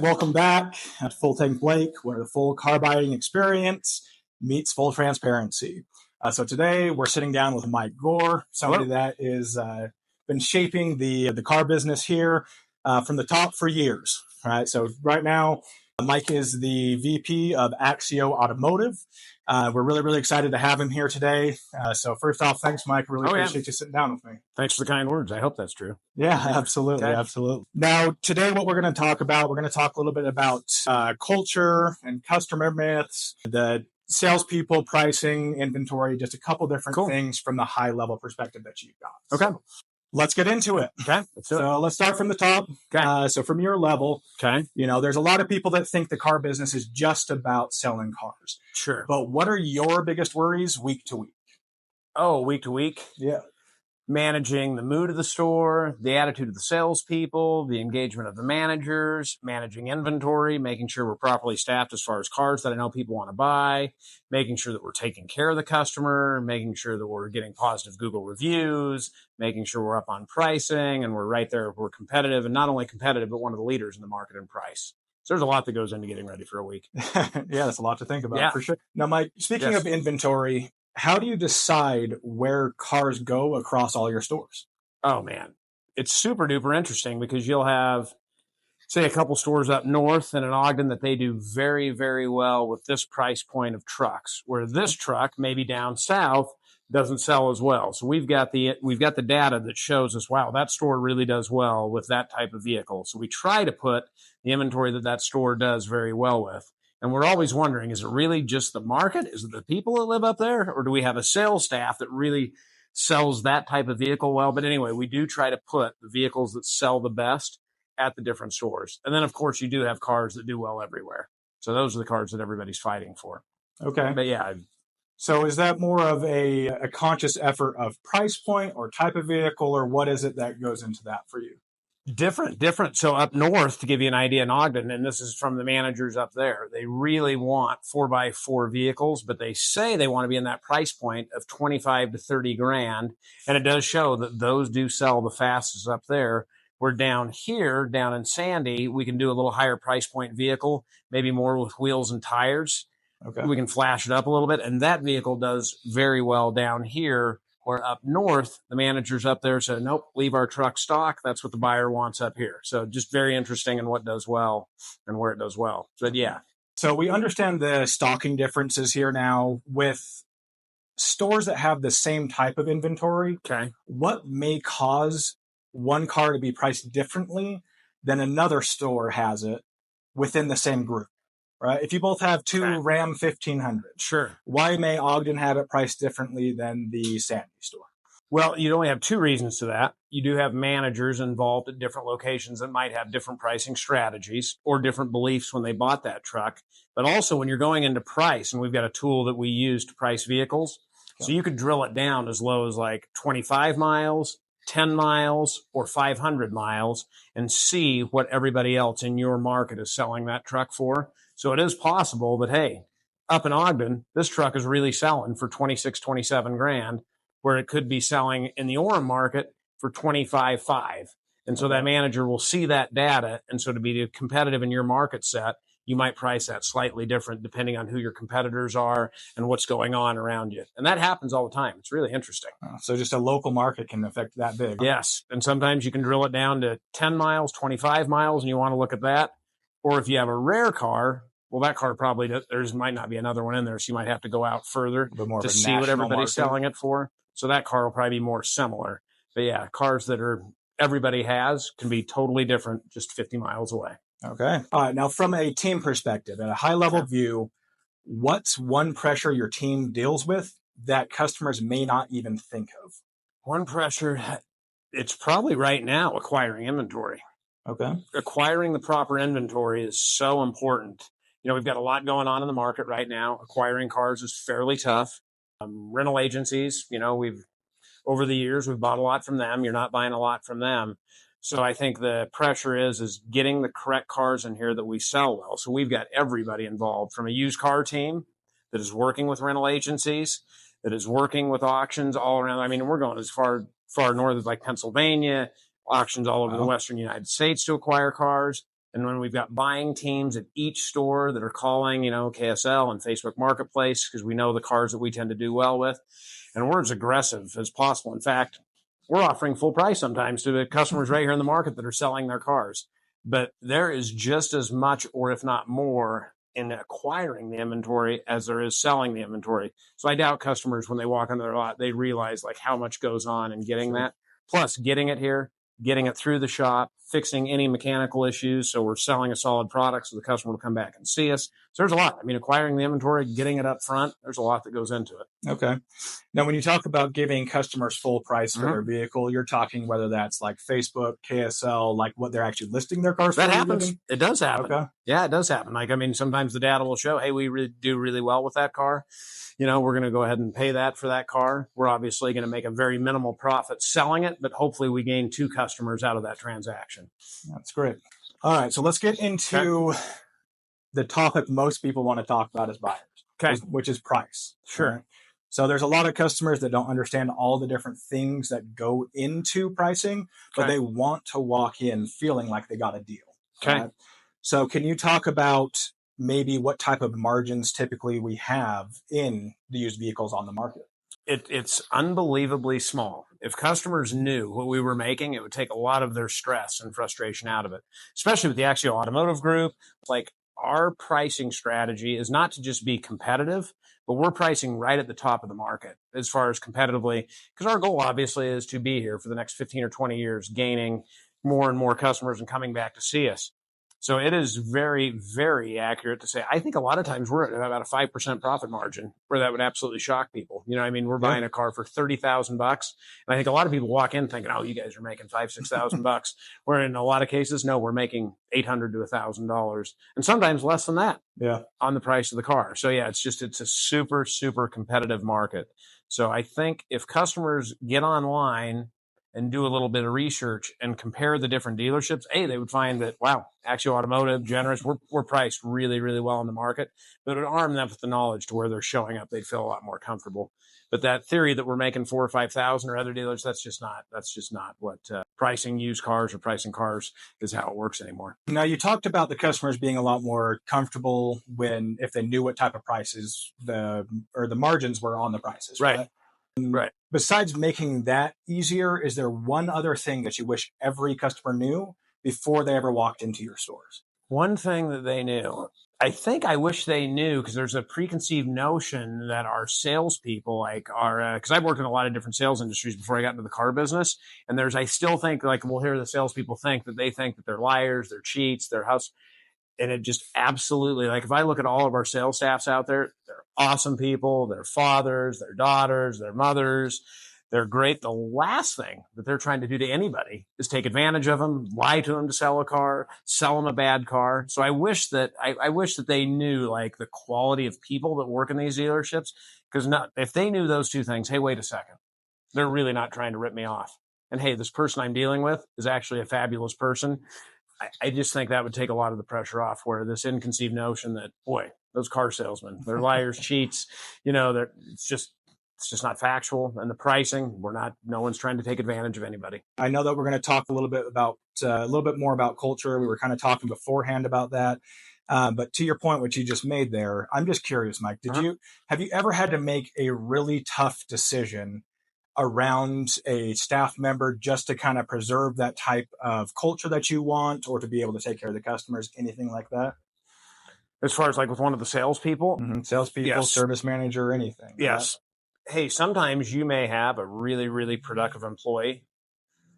Welcome back at Full Tank Blake, where the full car buying experience meets full transparency. So today we're sitting down with Mike Gore, somebody that is been shaping the car business here from the top for years. Right. So right now, Mike is the VP of Axio Automotive. We're really excited to have him here today. So first off, thanks, Mike. Really appreciate you sitting down with me. Thanks for the kind words. I hope that's true. Yeah, absolutely. Now, today what we're going to talk about, we're going to talk a little bit about culture and customer myths, the salespeople, pricing, inventory, just a couple different things from the high level perspective that you've got. Okay. So let's get into it. Okay. So let's start from the top. Okay. So from your level, there's a lot of people that think the car business is just about selling cars. Sure. But what are your biggest worries week to week? Oh, week to week? Yeah. Managing the mood of the store, the attitude of the salespeople, the engagement of the managers, managing inventory, making sure we're properly staffed as far as cars that I know people want to buy, making sure that we're taking care of the customer, making sure that we're getting positive Google reviews, making sure we're up on pricing and we're right there, we're competitive, and not only competitive, but one of the leaders in the market in price. So there's a lot that goes into getting ready for a week. Yeah, that's a lot to think about for sure. Now, Mike, speaking of inventory, how do you decide where cars go across all your stores? Oh, man. It's super duper interesting because you'll have, say, a couple stores up north and in Ogden that they do very, very well with this price point of trucks, where this truck, maybe down south, doesn't sell as well. So we've got the data that shows us, wow, that store really does well with that type of vehicle. So we try to put the inventory that store does very well with. And we're always wondering, is it really just the market? Is it the people that live up there? Or do we have a sales staff that really sells that type of vehicle well? But anyway, we do try to put the vehicles that sell the best at the different stores. And then, of course, you do have cars that do well everywhere. So those are the cars that everybody's fighting for. Okay. But yeah. So is that more of a conscious effort of price point or type of vehicle, or what is it that goes into that for you? Different. So up north, to give you an idea, in Ogden, and this is from the managers up there, they really want 4x4 vehicles, but they say they want to be in that price point of 25 to 30 grand. And it does show that those do sell the fastest up there. We're down here, down in Sandy, we can do a little higher price point vehicle, maybe more with wheels and tires. Okay. We can flash it up a little bit. And that vehicle does very well down here. Or up north, the managers up there said, nope, leave our truck stock. That's what the buyer wants up here. So just very interesting in what does well and where it does well. But yeah. So we understand the stocking differences here now with stores that have the same type of inventory. Okay. What may cause one car to be priced differently than another store has it within the same group? Right? If you both have two Ram 1500, sure. Why may Ogden have it priced differently than the Sandy store? Well, you'd only have two reasons to that. You do have managers involved at different locations that might have different pricing strategies or different beliefs when they bought that truck. But also when you're going into price, and we've got a tool that we use to price vehicles, so you could drill it down as low as like 25 miles, 10 miles, or 500 miles and see what everybody else in your market is selling that truck for. So it is possible that, hey, up in Ogden, this truck is really selling for 26, 27 grand, where it could be selling in the Orem market for 25.5. And so that manager will see that data. And so to be competitive in your market set, you might price that slightly different depending on who your competitors are and what's going on around you. And that happens all the time. It's really interesting. So just a local market can affect that big. Yes. And sometimes you can drill it down to 10 miles, 25 miles, and you want to look at that. Or if you have a rare car, well, that car probably might not be another one in there, so you might have to go out further to see what everybody's selling it for. So that car will probably be more similar. But yeah, cars that everybody has can be totally different just 50 miles away. Okay. All right. Now, from a team perspective, at a high level view, what's one pressure your team deals with that customers may not even think of? One pressure, it's probably right now acquiring inventory. Okay. Acquiring the proper inventory is so important. We've got a lot going on in the market right now. Acquiring cars is fairly tough. Rental agencies, over the years, we've bought a lot from them. You're not buying a lot from them. So I think the pressure is getting the correct cars in here that we sell well. So we've got everybody involved, from a used car team that is working with rental agencies, that is working with auctions all around. I mean, we're going as far north as like Pennsylvania, auctions all over the Western United States to acquire cars. And when we've got buying teams at each store that are calling, KSL and Facebook Marketplace, because we know the cars that we tend to do well with, and we're as aggressive as possible. In fact, we're offering full price sometimes to the customers right here in the market that are selling their cars. But there is just as much, or if not more, in acquiring the inventory as there is selling the inventory. So I doubt customers, when they walk onto their lot, they realize like how much goes on in getting that. Plus, getting it here, getting it through the shop, fixing any mechanical issues. So we're selling a solid product so the customer will come back and see us. So there's a lot. I mean, acquiring the inventory, getting it up front, there's a lot that goes into it. Okay. Now, when you talk about giving customers full price for their vehicle, you're talking whether that's like Facebook, KSL, like what they're actually listing their cars for. That happens. It does happen. Okay. Yeah, it does happen. Like, I mean, sometimes the data will show, hey, we really do really well with that car. We're going to go ahead and pay that for that car. We're obviously going to make a very minimal profit selling it, but hopefully we gain 2 customers out of that transaction. That's great. All right. So let's get into the topic most people want to talk about as buyers, which is price. Sure. Right? So there's a lot of customers that don't understand all the different things that go into pricing, but they want to walk in feeling like they got a deal. Okay. Right? So can you talk about maybe what type of margins typically we have in the used vehicles on the market? It's unbelievably small. If customers knew what we were making, it would take a lot of their stress and frustration out of it, especially with the Axio Automotive Group. Like, our pricing strategy is not to just be competitive, but we're pricing right at the top of the market as far as competitively, because our goal obviously is to be here for the next 15 or 20 years, gaining more and more customers and coming back to see us. So it is very, very accurate to say, I think a lot of times we're at about a 5% profit margin, where that would absolutely shock people. We're buying a car for $30,000. And I think a lot of people walk in thinking, oh, you guys are making $5,000-6,000. Where in a lot of cases, no, we're making $800 to $1,000, and sometimes less than that on the price of the car. So yeah, it's a super, super competitive market. So I think if customers get online and do a little bit of research and compare the different dealerships, they would find that, wow, Axio Automotive, Generous, we're priced really, really well in the market. But it would arm them with the knowledge to where they're showing up, they'd feel a lot more comfortable. But that theory that we're making 4,000 or 5,000 or other dealers, that's just not what pricing used cars or pricing cars is how it works anymore. Now, you talked about the customers being a lot more comfortable if they knew what type of prices the margins were on the prices, right? Right. Besides making that easier, is there one other thing that you wish every customer knew before they ever walked into your stores? One thing that they knew, I wish they knew, because there's a preconceived notion that our salespeople because I've worked in a lot of different sales industries before I got into the car business. And I still think we'll hear the salespeople think that they're liars, they're cheats, they're hustlers. And it just absolutely, if I look at all of our sales staffs out there, they're awesome people. They're fathers, they're daughters, they're mothers. They're great. The last thing that they're trying to do to anybody is take advantage of them, lie to them to sell a car, sell them a bad car. So I wish that they knew the quality of people that work in these dealerships, because if they knew those two things, hey, wait a second, they're really not trying to rip me off. And hey, this person I'm dealing with is actually a fabulous person. I just think that would take a lot of the pressure off, where this inconceived notion that, boy, those car salesmen, they're liars, cheats, it's just not factual. And the pricing, no one's trying to take advantage of anybody. I know that we're going to talk a little bit more about culture. We were kind of talking beforehand about that. But to your point, which you just made there, I'm just curious, Mike, have you ever had to make a really tough decision around a staff member just to kind of preserve that type of culture that you want, or to be able to take care of the customers, anything like that? As far as with one of the salespeople? Salespeople, yes. Service manager, anything. Yes. Right? Hey, sometimes you may have a really, really productive employee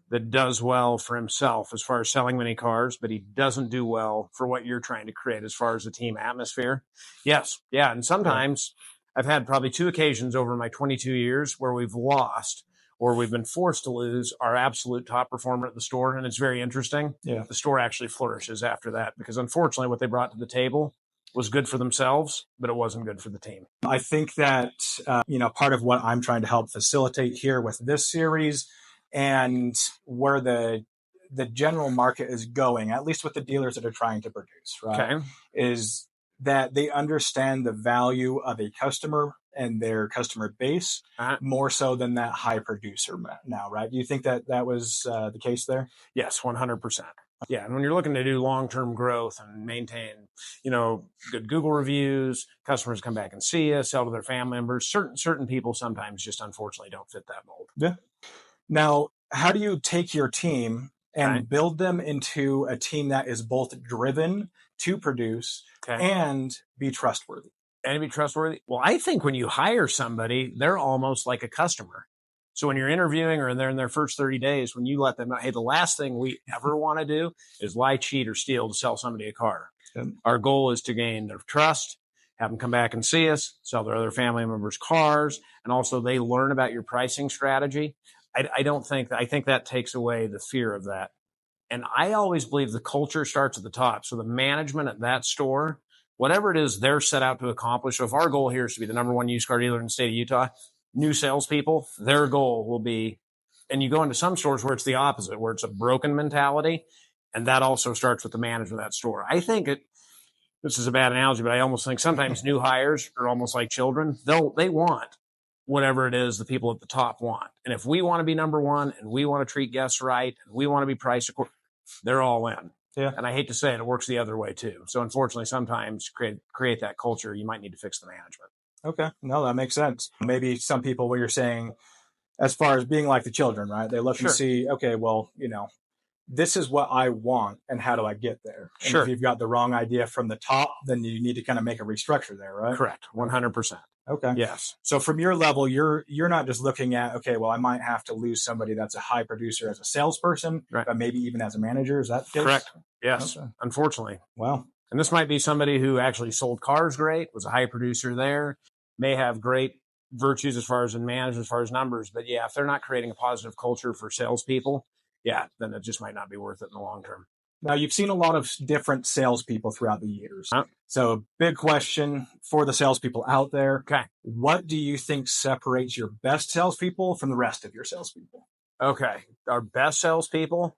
that does well for himself as far as selling many cars, but he doesn't do well for what you're trying to create as far as the team atmosphere. Yes. Yeah. And sometimes I've had probably 2 occasions over my 22 years where we've lost, or we've been forced to lose, our absolute top performer at the store. And it's very interesting. Yeah. The store actually flourishes after that, because unfortunately what they brought to the table was good for themselves, but it wasn't good for the team. I think that, part of what I'm trying to help facilitate here with this series, and where the general market is going, at least with the dealers that are trying to produce, right? Okay. Is that they understand the value of a customer and their customer base more so than that high producer now, right? Do you think that was the case there? Yes, 100%. Yeah, and when you're looking to do long-term growth and maintain, good Google reviews, customers come back and see us, sell to their family members, certain people sometimes just unfortunately don't fit that mold. Yeah. Now, how do you take your team and build them into a team that is both driven to produce and be trustworthy? And be trustworthy? Well, I think when you hire somebody, they're almost like a customer. So when you're interviewing or they're in their first 30 days, when you let them know, hey, the last thing we ever want to do is lie, cheat, or steal to sell somebody a car. Our goal is to gain their trust, have them come back and see us, sell their other family members cars, and also they learn about your pricing strategy. I think that takes away the fear of that. And I always believe the culture starts at the top. So the management at that store, whatever it is they're set out to accomplish. So if our goal here is to be the #1 used car dealer in the state of Utah, new salespeople, their goal will be, and you go into some stores where it's the opposite, where it's a broken mentality. And that also starts with the management of that store. I think this is a bad analogy, but I almost think sometimes new hires are almost like children. They want whatever it is the people at the top want. And if we want to be #1 and we want to treat guests right and we want to be priced accordingly, they're all in. Yeah. And I hate to say it works the other way too. So unfortunately, sometimes create that culture, you might need to fix the management. Okay. No, that makes sense. Maybe some people, what you're saying, as far as being like the children, right? They look and see, okay, well, this is what I want and how do I get there? And if you've got the wrong idea from the top, then you need to kind of make a restructure there, right? Correct. 100%. Okay. Yes. So from your level, you're not just looking at, okay, well, I might have to lose somebody that's a high producer as a salesperson, but maybe even as a manager. Is that the case? Correct? Yes. Okay. Unfortunately. Wow. And this might be somebody who actually sold cars great, was a high producer there, may have great virtues as far as in management, as far as numbers. But yeah, if they're not creating a positive culture for salespeople, then it just might not be worth it in the long term. Now, you've seen a lot of different salespeople throughout the years. So big question for the salespeople out there. Okay. What do you think separates your best salespeople from the rest of your salespeople? Okay. Our best salespeople?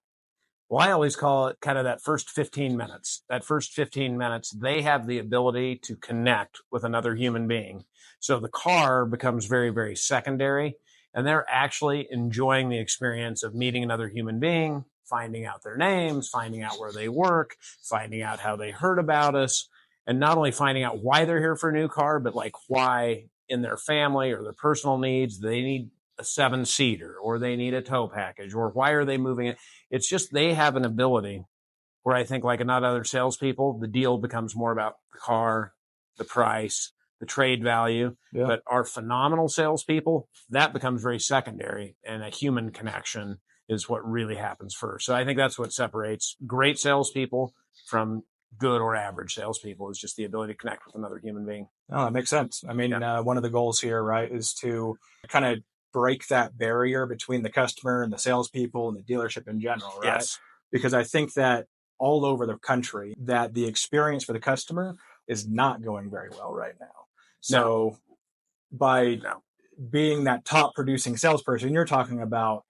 Well, I always call it kind of that first 15 minutes. That first 15 minutes, they have the ability to connect with another human being. So the car becomes very, very secondary. And they're actually enjoying the experience of meeting another human being, finding out their names, finding out where they work, finding out how they heard about us, and not only finding out why they're here for a new car, but like why in their family or their personal needs, they need a 7-seater or they need a tow package or why are they moving it? It's just they have an ability where I think like a lot of other salespeople, the deal becomes more about the car, the price, the trade value, but our phenomenal salespeople, that becomes very secondary, and a human connection is what really happens first. So I think that's what separates great salespeople from good or average salespeople, is just the ability to connect with another human being. Oh, that makes sense. I mean, one of the goals here, right, is to kind of break that barrier between the customer and the salespeople and the dealership in general, right? Yes. Because I think that all over the country, that the experience for the customer is not going very well right now. So by being that top producing salesperson, you're talking about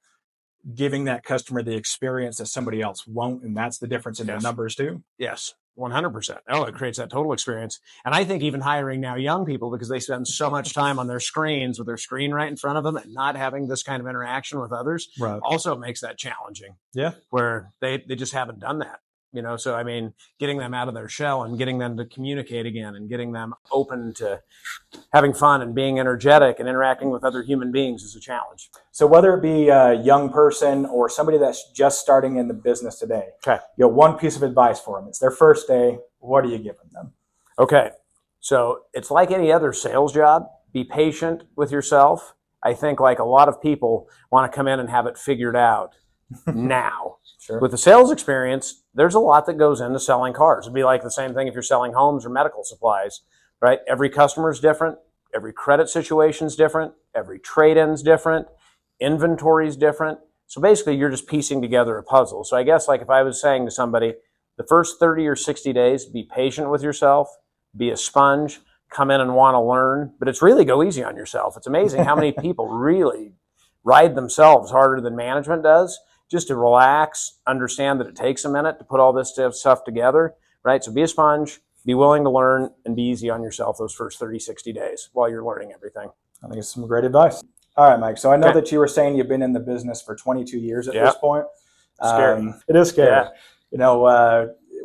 giving that customer the experience that somebody else won't. And that's the difference in the numbers too. Yes, 100%. Oh, it creates that total experience. And I think even hiring now young people, because they spend so much time on their screens with their screen right in front of them and not having this kind of interaction with others, also makes that challenging. Yeah. Where they just haven't done that. So I mean, getting them out of their shell and getting them to communicate again and getting them open to having fun and being energetic and interacting with other human beings is a challenge. So whether it be a young person or somebody that's just starting in the business today, one piece of advice for them. It's their first day. What are you giving them? Okay. So it's like any other sales job. Be patient with yourself. I think like a lot of people want to come in and have it figured out now. With the sales experience, there's a lot that goes into selling cars. It'd be like the same thing if you're selling homes or medical supplies, right? Every customer is different. Every credit situation is different. Every trade-in is different. Inventory is different. So basically, you're just piecing together a puzzle. So I guess like if I was saying to somebody, the first 30 or 60 days, be patient with yourself, be a sponge, come in and want to learn, but it's really go easy on yourself. It's amazing how many people really ride themselves harder than management does. Just to relax, understand that it takes a minute to put all this stuff together, right? So be a sponge, be willing to learn, and be easy on yourself those first 30, 60 days while you're learning everything. I think it's some great advice. All right, Mike. So I know that you were saying you've been in the business for 22 years at this point. Scary. It is scary.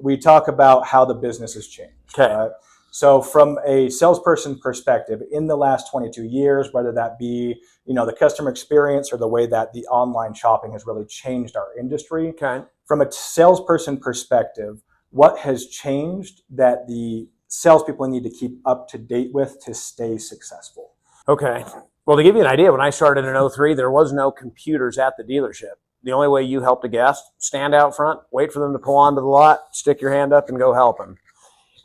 we talk about how the business has changed. Okay. So from a salesperson perspective, in the last 22 years, whether that be, the customer experience or the way that the online shopping has really changed our industry. Okay. From a salesperson perspective, what has changed that the salespeople need to keep up to date with to stay successful? Okay. Well, to give you an idea, when I started in 03, there was no computers at the dealership. The only way you helped a guest, stand out front, wait for them to pull onto the lot, stick your hand up and go help them.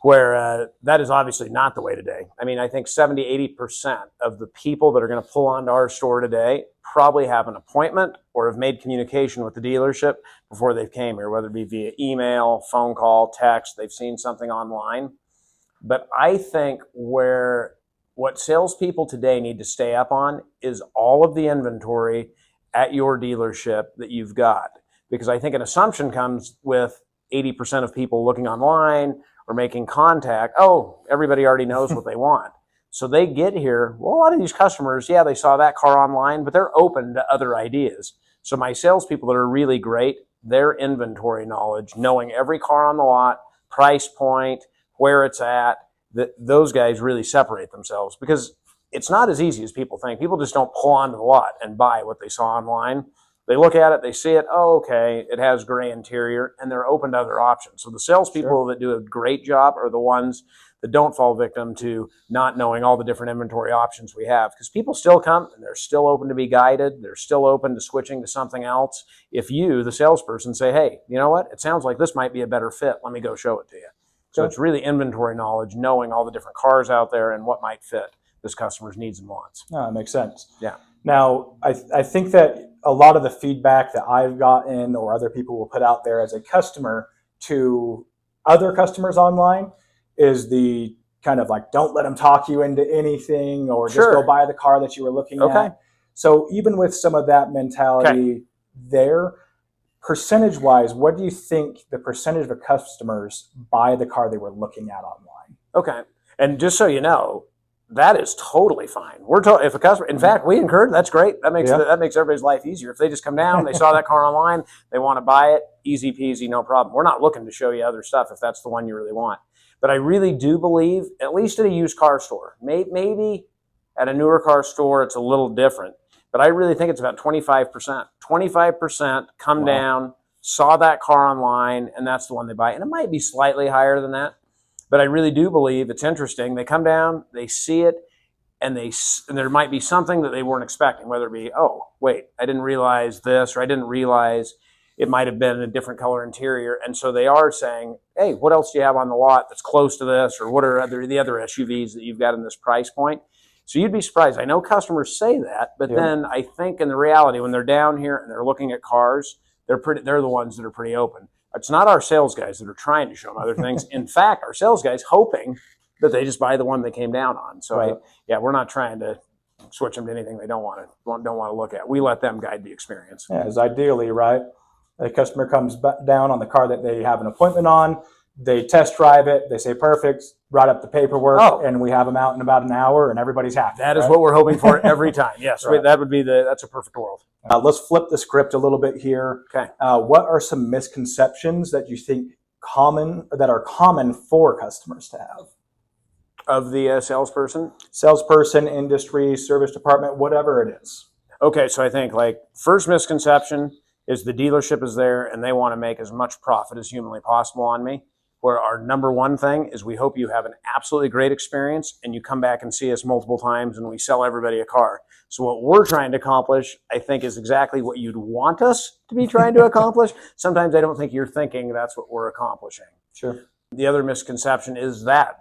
Where that is obviously not the way today. I mean, I think 70, 80% of the people that are going to pull onto our store today probably have an appointment or have made communication with the dealership before they came here, whether it be via email, phone call, text, they've seen something online. But I think what salespeople today need to stay up on is all of the inventory at your dealership that you've got. Because I think an assumption comes with 80% of people looking online or making contact. Oh, everybody already knows what they want. So they get here. Well, a lot of these customers, yeah, they saw that car online, but they're open to other ideas. So my salespeople that are really great, their inventory knowledge, knowing every car on the lot, price point, where it's at, those guys really separate themselves, because it's not as easy as people think. People just don't pull onto the lot and buy what they saw online. They look at it, they see it, oh, okay, it has gray interior, and they're open to other options. So the salespeople that do a great job are the ones that don't fall victim to not knowing all the different inventory options we have. Because people still come, and they're still open to be guided. They're still open to switching to something else. If you, the salesperson, say, hey, you know what? It sounds like this might be a better fit. Let me go show it to you. So it's really inventory knowledge, knowing all the different cars out there and what might fit this customer's needs and wants. Oh, that makes sense. Yeah. Now, I think that a lot of the feedback that I've gotten or other people will put out there as a customer to other customers online is the kind of like, don't let them talk you into anything, or just go buy the car that you were looking at. So even with some of that mentality there, percentage-wise, what do you think the percentage of customers buy the car they were looking at online? Okay. And just so you know, that is totally fine. If a customer, in fact, we encourage, that's great. That makes everybody's life easier. If they just come down, they saw that car online, they want to buy it, easy peasy, no problem. We're not looking to show you other stuff if that's the one you really want. But I really do believe, at least at a used car store, maybe at a newer car store, it's a little different. But I really think it's about 25%. 25% come down, saw that car online, and that's the one they buy. And it might be slightly higher than that. But I really do believe it's interesting. They come down, they see it, and there might be something that they weren't expecting, whether it be, oh, wait, I didn't realize this, or I didn't realize it might have been a different color interior. And so they are saying, hey, what else do you have on the lot that's close to this, or what are the other SUVs that you've got in this price point? So you'd be surprised. I know customers say that, but then I think in the reality, when they're down here and they're looking at cars, they're the ones that are pretty open. It's not our sales guys that are trying to show them other things. In fact, our sales guys hoping that they just buy the one they came down on. So we're not trying to switch them to anything they don't want to look at. We let them guide the experience. Yeah, as ideally, right? A customer comes down on the car that they have an appointment on. They test drive it. They say, perfect, brought up the paperwork, and we have them out in about an hour, and everybody's happy. That is what we're hoping for every time. Yes, that's a perfect world. Let's flip the script a little bit here. Okay. What are some misconceptions that you think are common for customers to have? Of the salesperson? Salesperson, industry, service department, whatever it is. Okay, so I think first misconception is the dealership is there and they want to make as much profit as humanly possible on me. Where our number one thing is we hope you have an absolutely great experience and you come back and see us multiple times and we sell everybody a car. So what we're trying to accomplish, I think, is exactly what you'd want us to be trying to accomplish. Sometimes I don't think you're thinking that's what we're accomplishing. Sure. The other misconception is that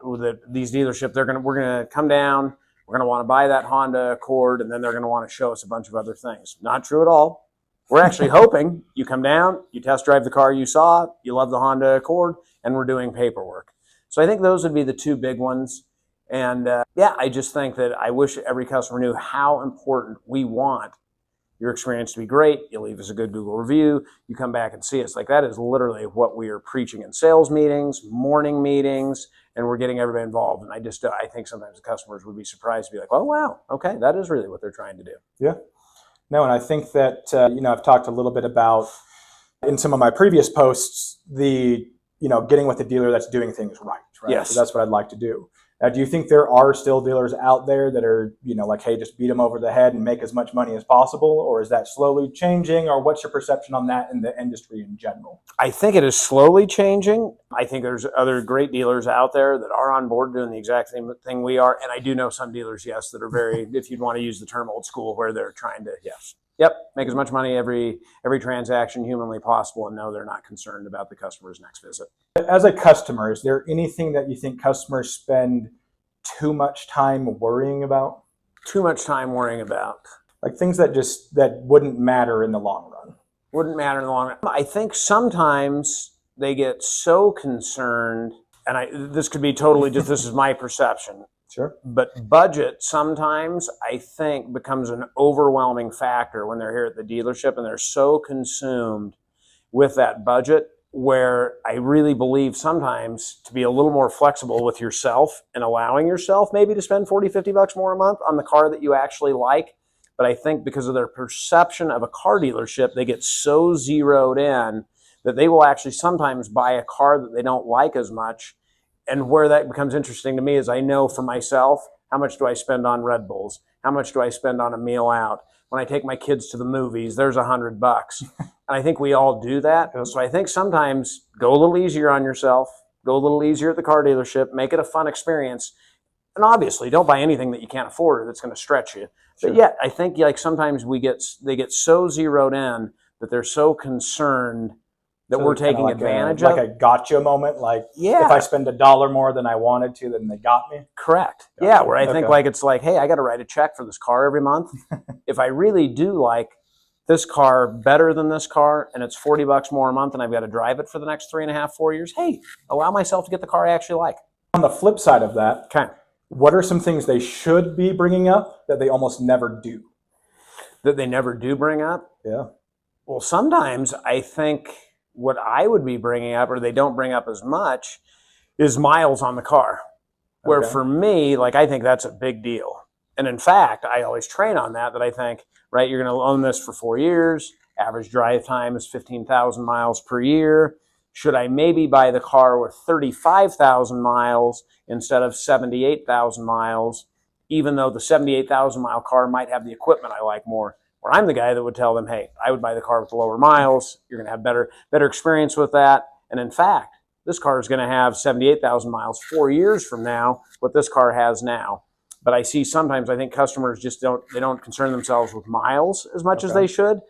these dealerships, we're going to come down, we're going to want to buy that Honda Accord, and then they're going to want to show us a bunch of other things. Not true at all. We're actually hoping you come down, you test drive the car you saw, you love the Honda Accord, and we're doing paperwork. So I think those would be the two big ones. And I just think that I wish every customer knew how important we want your experience to be great. You leave us a good Google review. You come back and see us. That is literally what we are preaching in sales meetings, morning meetings, and we're getting everybody involved. And I think sometimes the customers would be surprised to be like, oh, wow, okay, that is really what they're trying to do. Yeah. No, and I think that, I've talked a little bit about in some of my previous posts, getting with the dealer that's doing things right? Yes. So that's what I'd like to do. Do you think there are still dealers out there that are, like, hey, just beat them over the head and make as much money as possible? Or is that slowly changing? Or what's your perception on that in the industry in general? I think it is slowly changing. I think there's other great dealers out there that are on board doing the exact same thing we are. And I do know some dealers, yes, that are very, if you'd want to use the term old school, where they're trying to, make as much money every transaction humanly possible, and no, they're not concerned about the customer's next visit. As a customer, is there anything that you think customers spend too much time worrying about? Too much time worrying about? Like things that wouldn't matter in the long run. Wouldn't matter in the long run. I think sometimes they get so concerned, and this could be totally just, this is my perception. Sure. But budget sometimes, I think, becomes an overwhelming factor when they're here at the dealership, and they're so consumed with that budget, where I really believe sometimes to be a little more flexible with yourself and allowing yourself maybe to spend 40, 50 bucks more a month on the car that you actually like. But I think because of their perception of a car dealership, they get so zeroed in that they will actually sometimes buy a car that they don't like as much. And where that becomes interesting to me is I know for myself, how much do I spend on Red Bulls? How much do I spend on a meal out? When I take my kids to the movies, there's $100. And I think we all do that. So I think sometimes go a little easier on yourself, go a little easier at the car dealership, make it a fun experience. And obviously don't buy anything that you can't afford that's going to stretch you. Sure. But yeah, I think like sometimes they get so zeroed in that they're so concerned that we're taking advantage of. Like a gotcha moment, like if I spend $1 more than I wanted to, then they got me? Correct. Gotcha. Yeah, where I think like it's like, hey, I got to write a check for this car every month. If I really do like this car better than this car and it's $40 more a month and I've got to drive it for the next 3.5, 4 years, hey, allow myself to get the car I actually like. On the flip side of that, what are some things they should be bringing up that they almost never do? That they never do bring up? Yeah. Well, sometimes I think what I would be bringing up, or they don't bring up as much, is miles on the car. Where for me, like, I think that's a big deal. And in fact, I always train on that I think, right, you're going to own this for 4 years. Average drive time is 15,000 miles per year. Should I maybe buy the car with 35,000 miles instead of 78,000 miles, even though the 78,000 mile car might have the equipment I like more? Where I'm the guy that would tell them, hey, I would buy the car with the lower miles. You're going to have better experience with that. And in fact, this car is going to have 78,000 miles 4 years from now, what this car has now. But I see sometimes, I think customers just don't concern themselves with miles as much as they should.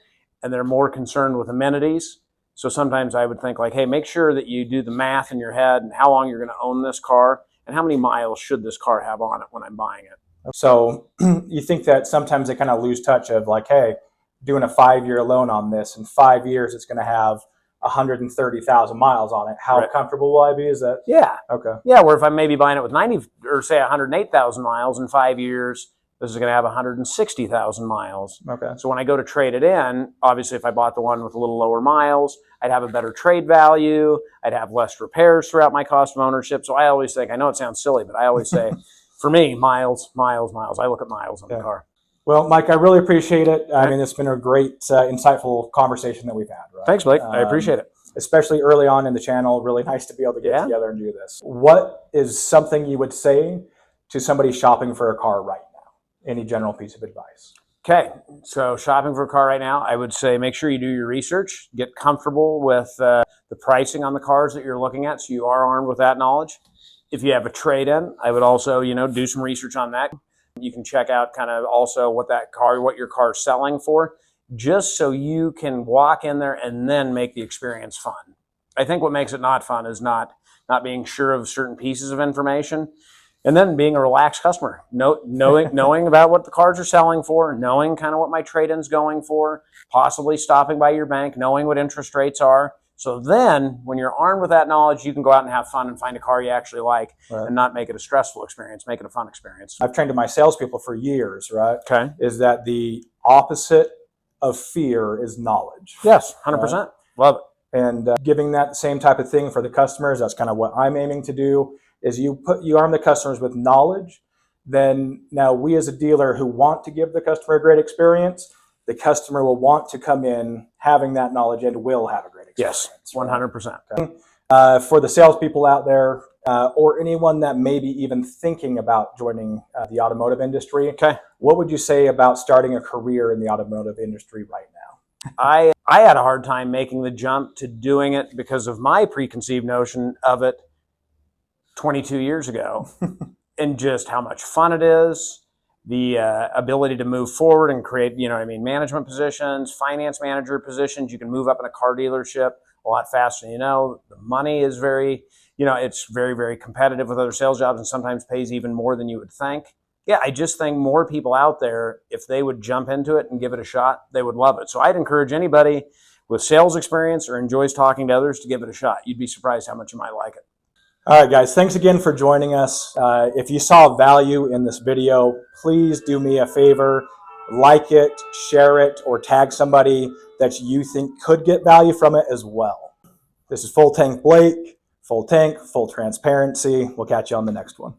And they're more concerned with amenities. So sometimes I would think like, hey, make sure that you do the math in your head and how long you're going to own this car and how many miles should this car have on it when I'm buying it. So you think that sometimes they kind of lose touch of like, hey, doing a 5-year loan on this, in 5 years it's going to have 130,000 miles on it. How comfortable will I be? Is that? Yeah. Okay. Yeah, where if I'm maybe buying it with 90 or say 108,000 miles in 5 years, this is going to have 160,000 miles. Okay. So when I go to trade it in, obviously if I bought the one with a little lower miles, I'd have a better trade value. I'd have less repairs throughout my cost of ownership. So I always think, I know it sounds silly, but I always say, for me, miles. I look at miles on the car. Well, Mike, I really appreciate it. I mean, it's been a great, insightful conversation that we've had. Right? Thanks, Blake. I appreciate it. Especially early on in the channel. Really nice to be able to get together and do this. What is something you would say to somebody shopping for a car right now? Any general piece of advice? Okay, so shopping for a car right now, I would say make sure you do your research. Get comfortable with the pricing on the cars that you're looking at, so you are armed with that knowledge. If you have a trade-in, I would also, do some research on that. You can check out kind of also what your car is selling for, just so you can walk in there and then make the experience fun. I think what makes it not fun is not being sure of certain pieces of information, and then being a relaxed customer, knowing about what the cars are selling for, knowing kind of what my trade-in's going for, possibly stopping by your bank, knowing what interest rates are. So then when you're armed with that knowledge, you can go out and have fun and find a car you actually like and not make it a stressful experience, make it a fun experience. I've trained my salespeople for years, right? Okay. Is that the opposite of fear is knowledge. Yes, 100%. Right? Love it. And giving that the same type of thing for the customers, that's kind of what I'm aiming to do, is you arm the customers with knowledge. Then now we as a dealer who want to give the customer a great experience, the customer will want to come in having that knowledge and will have a great experience. Yes, experience. 100%. Okay. For the salespeople out there, or anyone that may be even thinking about joining the automotive industry, Okay. what would you say about starting a career in the automotive industry right now? I had a hard time making the jump to doing it because of my preconceived notion of it 22 years ago and just how much fun it is, the ability to move forward and create, management positions, finance manager positions. You can move up in a car dealership a lot faster than you know. The money is very, it's very, very competitive with other sales jobs and sometimes pays even more than you would think. Yeah, I just think more people out there, if they would jump into it and give it a shot, they would love it. So I'd encourage anybody with sales experience or enjoys talking to others to give it a shot. You'd be surprised how much you might like it. All right, guys, thanks again for joining us. If you saw value in this video, please do me a favor, like it, share it, or tag somebody that you think could get value from it as well. This is Full Tank Blake, Full Tank, Full Transparency. We'll catch you on the next one.